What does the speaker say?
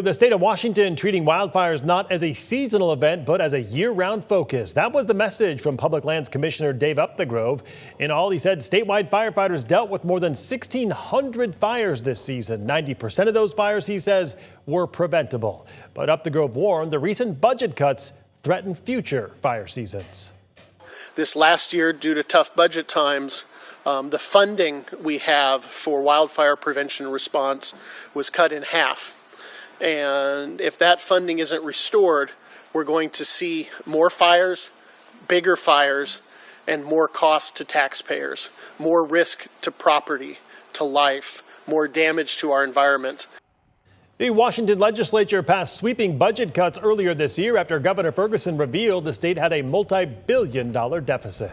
The state of Washington treating wildfires not as a seasonal event, but as a year-round focus. That was the message from Public Lands Commissioner Dave Upthegrove. In all, he said statewide firefighters dealt with more than 1,600 fires this season. 90% of those fires, he says, were preventable. But Upthegrove warned the recent budget cuts threaten future fire seasons. This last year, due to tough budget times, the funding we have for wildfire prevention and response was cut in half. And if that funding isn't restored, we're going to see more fires, bigger fires, and more cost to taxpayers, more risk to property, to life, more damage to our environment. The Washington legislature passed sweeping budget cuts earlier this year after Governor Ferguson revealed the state had a multi-billion-dollar deficit.